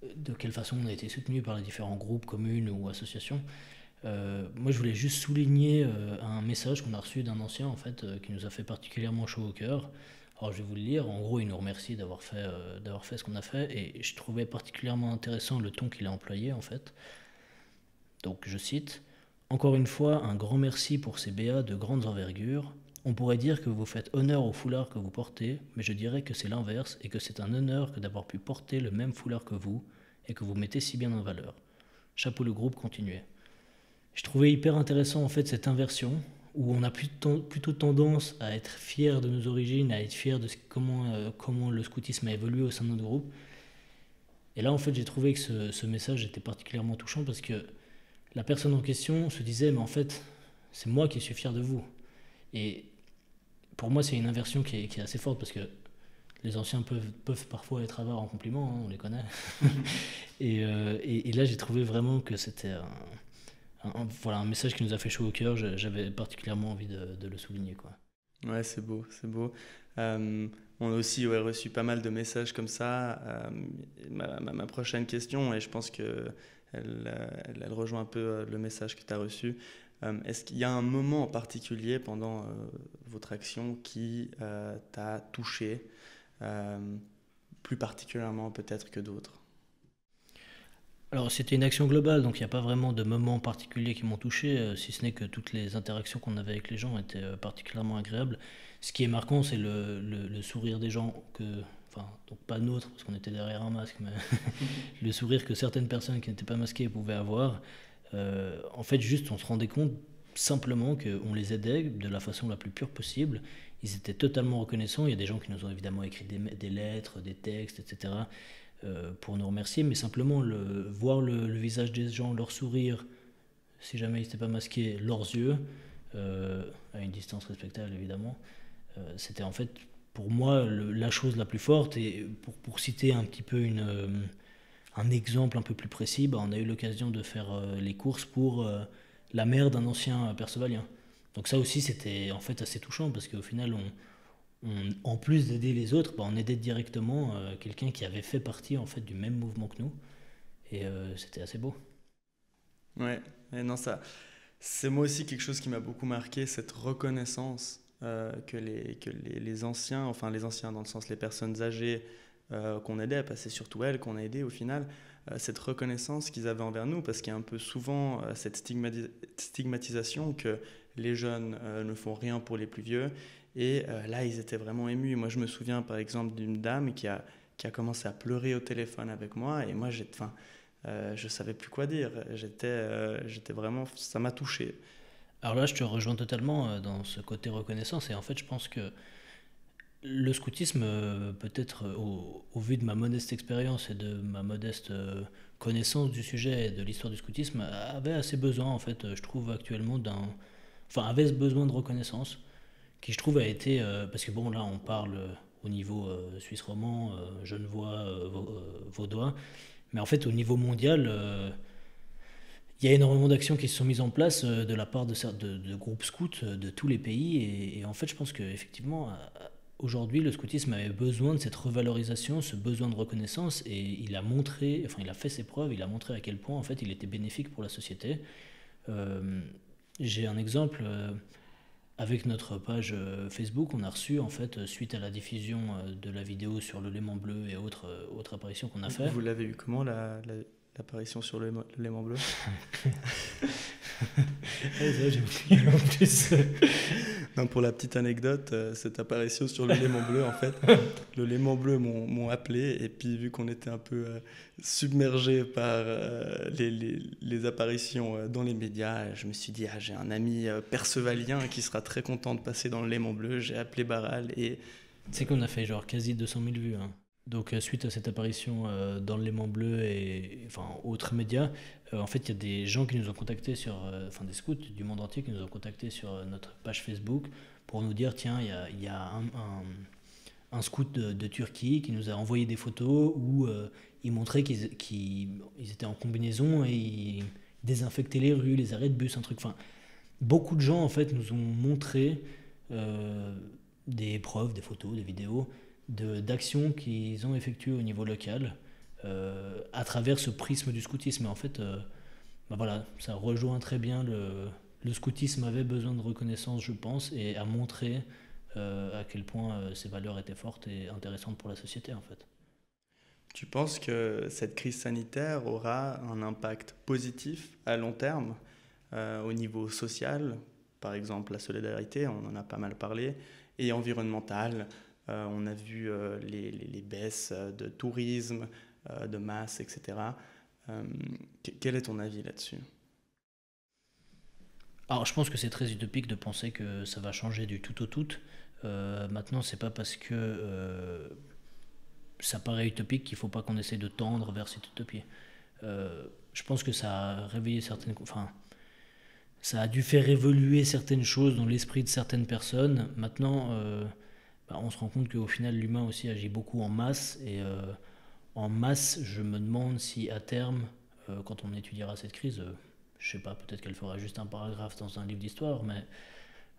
de quelle façon on a été soutenu par les différents groupes, communes ou associations. Moi, je voulais juste souligner un message qu'on a reçu d'un ancien en fait, qui nous a fait particulièrement chaud au cœur. Alors, je vais vous le lire. En gros, il nous remercie d'avoir fait ce qu'on a fait, et je trouvais particulièrement intéressant le ton qu'il a employé en fait. Donc, je cite: Encore une fois, un grand merci pour ces BA de grande envergure. On pourrait dire que vous faites honneur au foulard que vous portez, mais je dirais que c'est l'inverse et que c'est un honneur que d'avoir pu porter le même foulard que vous et que vous mettez si bien en valeur. Chapeau le groupe, continuez. Je trouvais hyper intéressant en fait cette inversion où on a plutôt tendance à être fier de nos origines, à être fier de comment le scoutisme a évolué au sein de notre groupe. Et là en fait j'ai trouvé que ce message était particulièrement touchant parce que la personne en question se disait mais en fait c'est moi qui suis fier de vous. Et pour moi c'est une inversion qui est assez forte parce que les anciens peuvent parfois être avares en compliments, hein, on les connaît. Et là j'ai trouvé vraiment que c'était voilà, un message qui nous a fait chaud au cœur. J'avais particulièrement envie de le souligner, quoi. Ouais, c'est beau, c'est beau. Euh, on a aussi ouais, reçu pas mal de messages comme ça. Ma prochaine question, et je pense que elle rejoint un peu le message que tu as reçu. Est-ce qu'il y a un moment en particulier pendant votre action qui t'a touché, euh, plus particulièrement peut-être que d'autres? Alors, c'était une action globale, donc il n'y a pas vraiment de moments particuliers qui m'ont touché, si ce n'est que toutes les interactions qu'on avait avec les gens étaient particulièrement agréables. Ce qui est marquant, c'est le sourire des gens, enfin, donc pas le nôtre, parce qu'on était derrière un masque, mais le sourire que certaines personnes qui n'étaient pas masquées pouvaient avoir. En fait, juste, on se rendait compte simplement qu'on les aidait de la façon la plus pure possible. Ils étaient totalement reconnaissants. Il y a des gens qui nous ont évidemment écrit des lettres, des textes, etc. Pour nous remercier, mais simplement voir le visage des gens, leur sourire, si jamais ils n'étaient pas masqués, leurs yeux, à une distance respectable évidemment, c'était en fait pour moi la chose la plus forte. Et pour citer un petit peu un exemple un peu plus précis, bah, on a eu l'occasion de faire les courses pour la mère d'un ancien percevalien. Donc ça aussi c'était en fait assez touchant parce qu'au final en plus d'aider les autres, bah, on aidait directement quelqu'un qui avait fait partie en fait du même mouvement que nous, et c'était assez beau. Ouais, et non, ça, c'est moi aussi quelque chose qui m'a beaucoup marqué, cette reconnaissance que les anciens, enfin les anciens dans le sens les personnes âgées qu'on aidait, parce que c'est surtout elles qu'on a aidées au final, cette reconnaissance qu'ils avaient envers nous, parce qu'il y a un peu souvent cette stigmatisation que les jeunes ne font rien pour les plus vieux, et là ils étaient vraiment émus. Moi je me souviens par exemple d'une dame qui a commencé à pleurer au téléphone avec moi, et moi enfin, je savais plus quoi dire. J'étais vraiment, ça m'a touché. Alors là, je te rejoins totalement dans ce côté reconnaissance, et en fait, je pense que Le scoutisme, peut-être au vu de ma modeste expérience et de ma modeste connaissance du sujet et de l'histoire du scoutisme, avait assez besoin, en fait, je trouve actuellement enfin, avait ce besoin de reconnaissance, qui je trouve a été, parce que bon, là, on parle au niveau suisse romand, genevois, vaudois, mais en fait, au niveau mondial, il y a énormément d'actions qui se sont mises en place de la part de groupes scouts de tous les pays. Et en fait, je pense qu'effectivement, aujourd'hui, le scoutisme avait besoin de cette revalorisation, ce besoin de reconnaissance. Et il a montré, enfin, il a fait ses preuves, il a montré à quel point, en fait, il était bénéfique pour la société. Euh, j'ai un exemple. Avec notre page Facebook, on a reçu, en fait, suite à la diffusion de la vidéo sur le léman bleu et autres apparitions qu'on a fait. Vous l'avez eu comment, l'apparition sur le léman bleu? Ouais, ça, j'ai oublié en plus. Non, pour la petite anecdote, cette apparition sur le léman bleu, en fait, le léman bleu m'ont appelé, et puis vu qu'on était un peu submergé par les apparitions dans les médias, je me suis dit, ah, j'ai un ami percevalien qui sera très content de passer dans le léman bleu. J'ai appelé Baral et... Tu sais qu'on a fait genre quasi 200 000 vues, hein. Donc suite à cette apparition dans le Léman Bleu et enfin autres médias, en fait il y a des gens qui nous ont contactés enfin des scouts du monde entier qui nous ont contactés sur notre page Facebook pour nous dire tiens il y a un scout de Turquie qui nous a envoyé des photos où il montrait qu'ils étaient en combinaison et ils désinfectaient les rues, les arrêts de bus, un truc. Enfin beaucoup de gens en fait nous ont montré euh, des preuves, des photos, des vidéos d'actions qu'ils ont effectuées au niveau local à travers ce prisme du scoutisme. Et en fait, bah voilà, ça rejoint très bien le scoutisme avait besoin de reconnaissance, je pense, et a montré à quel point ces valeurs étaient fortes et intéressantes pour la société, en fait. Tu penses que cette crise sanitaire aura un impact positif à long terme au niveau social, par exemple la solidarité, on en a pas mal parlé, et environnemental? On a vu les baisses de tourisme, de masse, etc. Quel est ton avis là-dessus? Alors, je pense que c'est très utopique de penser que ça va changer du tout au tout. Maintenant, c'est pas parce que ça paraît utopique qu'il faut pas qu'on essaye de tendre vers cette utopie. Je pense que ça a réveillé enfin, ça a dû faire évoluer certaines choses dans l'esprit de certaines personnes. Maintenant, bah, on se rend compte qu'au final, l'humain aussi agit beaucoup en masse. Et en masse, je me demande si à terme, quand on étudiera cette crise, je sais pas, peut-être qu'elle fera juste un paragraphe dans un livre d'histoire, mais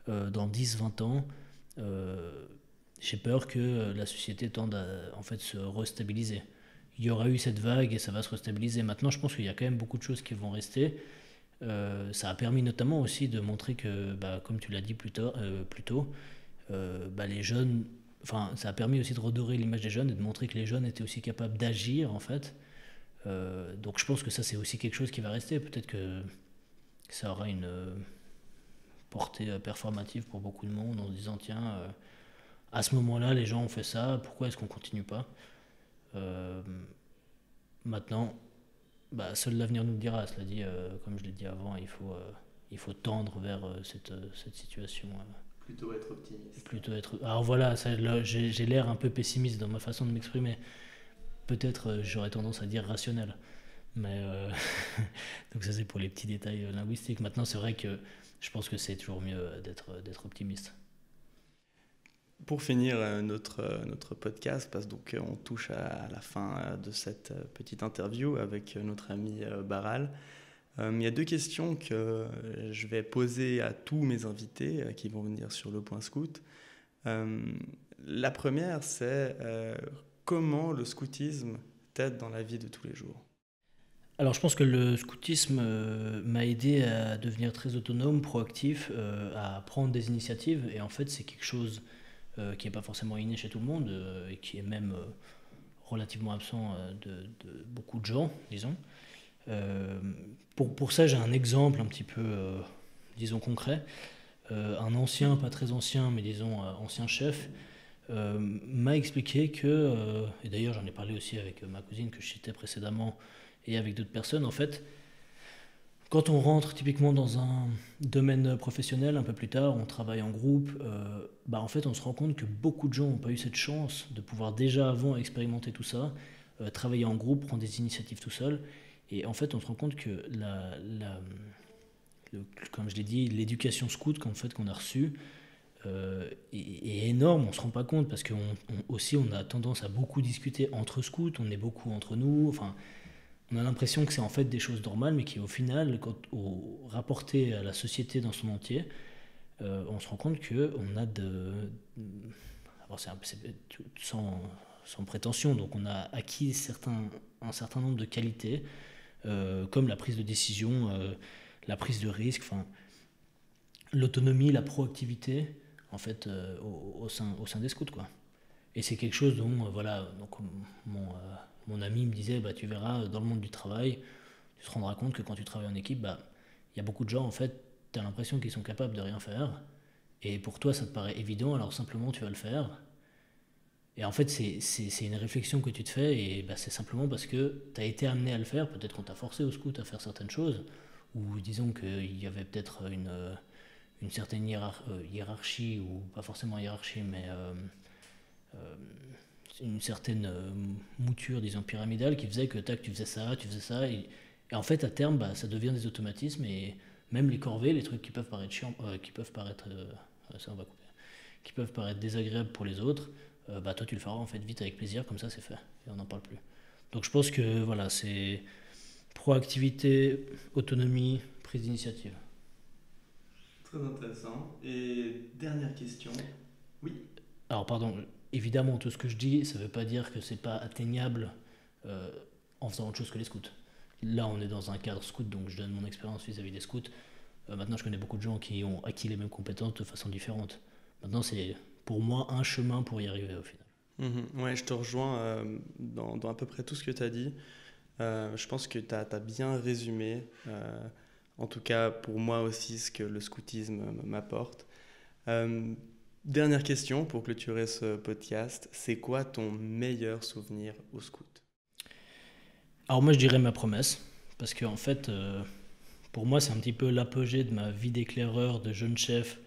dans 10, 20 ans, euh, j'ai peur que la société tende à en fait, se restabiliser. Il y aura eu cette vague et ça va se restabiliser. Maintenant, je pense qu'il y a quand même beaucoup de choses qui vont rester. Ça a permis notamment aussi de montrer que, bah, comme tu l'as dit plus tôt, bah, les jeunes, enfin, ça a permis aussi de redorer l'image des jeunes et de montrer que les jeunes étaient aussi capables d'agir en fait. Donc je pense que ça c'est aussi quelque chose qui va rester. Peut-être que ça aura une portée performative pour beaucoup de monde en se disant tiens, à ce moment-là les gens ont fait ça, pourquoi est-ce qu'on continue pas? Euh, Maintenant, bah, seul l'avenir nous le dira. Cela dit, comme je l'ai dit avant, il faut tendre vers cette situation. Plutôt être optimiste. Plutôt être. Alors voilà, là, j'ai l'air un peu pessimiste dans ma façon de m'exprimer. Peut-être j'aurais tendance à dire rationnel. Mais donc ça c'est pour les petits détails linguistiques. Maintenant c'est vrai que je pense que c'est toujours mieux d'être optimiste. Pour finir notre podcast, parce donc on touche à la fin de cette petite interview avec notre ami Baral. Il y a deux questions que je vais poser à tous mes invités qui vont venir sur le Point Scout. Euh, la première, c'est comment le scoutisme t'aide dans la vie de tous les jours? Alors je pense que le scoutisme m'a aidé à devenir très autonome, proactif, à prendre des initiatives. Et en fait c'est quelque chose qui n'est pas forcément inné chez tout le monde et qui est même relativement absent de beaucoup de gens, disons. Euh, pour ça, j'ai un exemple un petit peu, disons, concret. Un ancien, pas très ancien, mais disons ancien chef, m'a expliqué que, et d'ailleurs j'en ai parlé aussi avec ma cousine que je citais précédemment et avec d'autres personnes, en fait, Quand on rentre typiquement dans un domaine professionnel un peu plus tard, on travaille en groupe, en fait on se rend compte que beaucoup de gens n'ont pas eu cette chance de pouvoir déjà avant expérimenter tout ça, travailler en groupe, prendre des initiatives tout seul. Et en fait on se rend compte que comme je l'ai dit, l'éducation scout qu'on a reçue est énorme, on ne se rend pas compte parce aussi on a tendance à beaucoup discuter entre scouts, on est beaucoup entre nous, enfin on a l'impression que c'est en fait des choses normales, mais qui au final, rapporté à la société dans son entier, on se rend compte qu'on a alors sans prétention, donc on a acquis un certain nombre de qualités, comme la prise de décision, la prise de risque, enfin, l'autonomie, la proactivité, en fait, au sein des scouts, quoi. Et c'est quelque chose dont, voilà, donc mon ami me disait, tu verras, dans le monde du travail, tu te rendras compte que quand tu travailles en équipe, il y a beaucoup de gens, en fait, tu as l'impression qu'ils sont capables de rien faire. Et pour toi, ça te paraît évident, alors simplement tu vas le faire. Et en fait, c'est une réflexion que tu te fais, et c'est simplement parce que tu as été amené à le faire. Peut-être qu'on t'a forcé au scout à faire certaines choses, ou disons qu'il y avait peut-être une certaine hiérarchie, ou pas forcément hiérarchie, mais une certaine mouture, disons, pyramidale, qui faisait que tac, tu faisais ça, et en fait, à terme, ça devient des automatismes, et même les corvées, les trucs qui peuvent paraître chiants, ça, on va couper, qui peuvent paraître désagréables pour les autres, toi, tu le feras en fait vite avec plaisir, comme ça, c'est fait, et on n'en parle plus. Donc, je pense que voilà, c'est proactivité, autonomie, prise d'initiative. Très intéressant. Et dernière question. Oui. Alors, pardon, évidemment, tout ce que je dis, ça ne veut pas dire que c'est pas atteignable euh, en faisant autre chose que les scouts. Là, on est dans un cadre scout, donc je donne mon expérience vis-à-vis des scouts. Maintenant, je connais beaucoup de gens qui ont acquis les mêmes compétences de façon différente. Maintenant, c'est pour moi un chemin pour y arriver au final. Ouais, je te rejoins dans à peu près tout ce que tu as dit. Je pense que tu as bien résumé, en tout cas pour moi aussi, ce que le scoutisme m'apporte. Euh, Dernière question pour clôturer ce podcast. C'est quoi ton meilleur souvenir au scout? Alors moi, je dirais ma promesse, parce que en fait, pour moi, c'est un petit peu l'apogée de ma vie d'éclaireur, de jeune chef,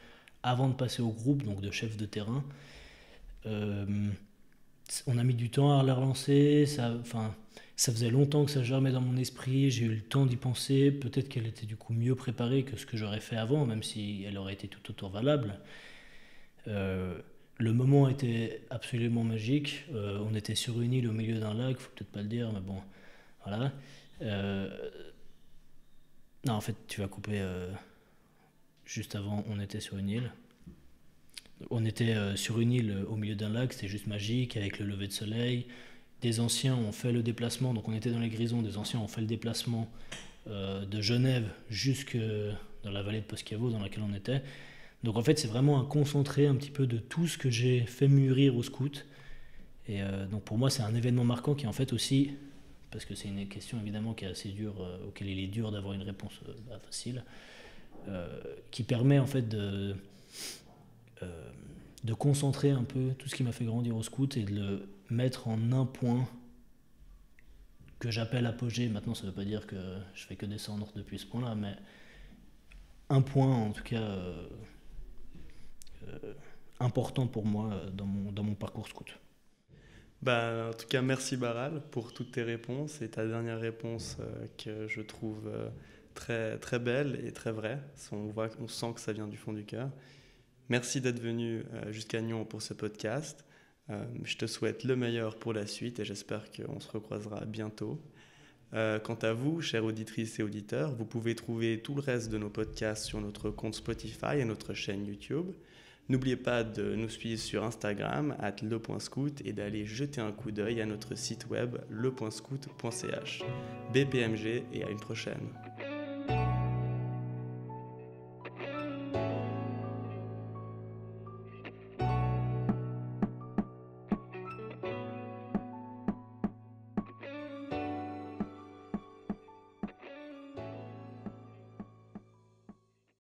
avant de passer au groupe, donc de chef de terrain. Euh, on a mis du temps à la relancer, ça faisait longtemps que ça germait dans mon esprit, j'ai eu le temps d'y penser, peut-être qu'elle était du coup mieux préparée que ce que j'aurais fait avant, même si elle aurait été tout autant valable. Euh, le moment était absolument magique, on était sur une île au milieu d'un lac, faut peut-être pas le dire, mais bon, voilà. Euh, non, en fait, tu vas couper juste avant, on était sur une île. On était sur une île au milieu d'un lac, c'était juste magique, avec le lever de soleil. Des anciens ont fait le déplacement, donc on était dans les Grisons, des anciens ont fait le déplacement de Genève jusque dans la vallée de Poscavo dans laquelle on était. Donc en fait c'est vraiment un concentré un petit peu de tout ce que j'ai fait mûrir au scout. Et donc pour moi c'est un événement marquant qui en fait aussi, parce que c'est une question évidemment qui est assez dure, auquel il est dur d'avoir une réponse facile, qui permet en fait de concentrer un peu tout ce qui m'a fait grandir au scout et de le mettre en un point que j'appelle apogée. Maintenant, ça ne veut pas dire que je fais que descendre depuis ce point-là, mais un point en tout cas important pour moi dans mon parcours scout. En tout cas, merci Baral pour toutes tes réponses et ta dernière réponse que je trouve très, très belle et très vraie. On sent que ça vient du fond du cœur. Merci d'être venu jusqu'à Nyon pour ce podcast. Je te souhaite le meilleur pour la suite et j'espère qu'on se recroisera bientôt. Quant à vous, chères auditrices et auditeurs, vous pouvez trouver tout le reste de nos podcasts sur notre compte Spotify et notre chaîne YouTube. N'oubliez pas de nous suivre sur Instagram @le.scout et d'aller jeter un coup d'œil à notre site web le.scout.ch. BPMG et à une prochaine.